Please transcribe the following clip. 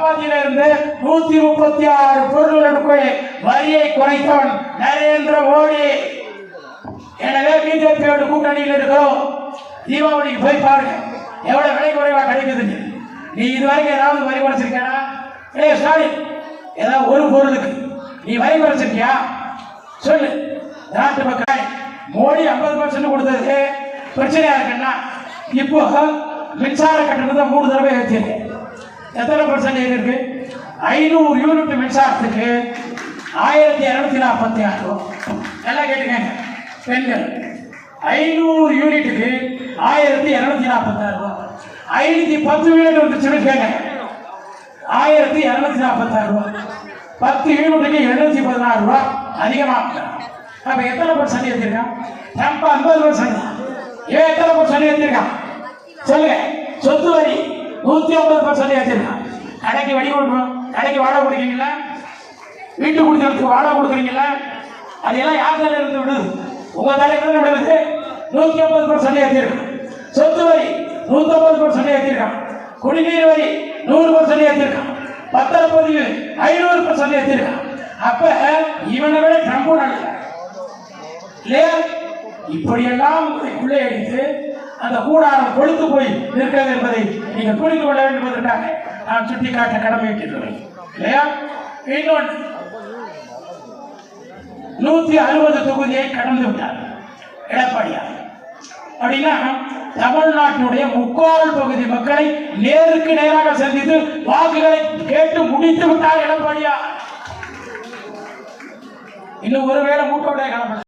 சப்பாத்தியில இருந்து 136 பொருட்களுக்கு வரியை குறைத்தவன் நரேந்திர மோடி. எனவே பிஜேபியோட கூட்டணியில் இருக்கிறோம். தீபாவளிக்கு போய் பாருங்க எவ்வளவு விலை குறைவா கிடைக்குதுன்னு. நீ இதுவரைக்கும் ஏதாவது வரி குறைச்சிருக்கியா? ஸ்டாலின், ஏதாவது ஒரு பொருளுக்கு நீ வரி குறைச்சிருக்கியா சொல்லு. நாட்டு மக்கள் மோடி 50% கொடுத்தது பிரச்சனையா இருக்குன்னா இப்போ மின்சார கட்டணத்தை 3 தடவை ஏற்றிருக்கு. எத்தனை பர்சன்டேஜ் இருக்கு? 500 யூனிட் மின்சாரத்துக்கு 1246 ரூபா. எல்லாம் கேட்டுக்கங்க பெண்கள், 500 யூனிட்டுக்கு 1246 ரூபா. 510 யூனிட் வந்துச்சுன்னு கேங்க, 1246 ரூபா. 10 யூனிட்டுக்கு 716 ரூபா அதிகமாக. அப்ப எத்தனை பர்சன்ட் ஏற்றிருக்கான்? நம்ம 50%. ஏன் எத்தனை பர்சன்ட் ஏற்றிருக்கான் சொல்லுங்க? சொத்து வரி 150% ஏற்றிருக்கான். கடைக்கு வரி கொடுக்கணும், கடைக்கு வாடகை கொடுக்கீங்களா? வீட்டு குடிக்கிறதுக்கு வாடகை கொடுக்குறீங்களா? அதெல்லாம் யார் தலையில இருந்து விடுது? உங்க தலையில இருந்து விடுது. 150% ஏற்றிருக்கான். சொத்து வரி 150% ஏற்றிருக்கான். குடிநீர் வரி 100% ஏற்றிருக்கான். பத்திரப்பதிவு 500% ஏற்றிருக்கான். அப்ப இவனை விட ட்ரம்ப் நல்ல இல்லையா? இப்படியெல்லாம் உள்ளே அடித்து அந்த கூடாரம் கொழுத்து போய் இருக்கிறது என்பதை நீங்கள் புரிந்து கொள்ள வேண்டும் என்பதற்காக நான் சுட்டிக்காட்ட கடமையிட்டிருக்கிறேன் இல்லையா? இன்னொன்று, 160 தொகுதியை கடந்து விட்டார் எடப்பாடியார். அப்படின்னா தமிழ்நாட்டினுடைய 3/4 பகுதி மக்களை நேருக்கு நேராக சந்தித்து வாக்குகளை கேட்டு முடித்து விட்டார் எடப்பாடியார். இன்னும் ஒருவேளை மூட்டோடைய கிளம்பல.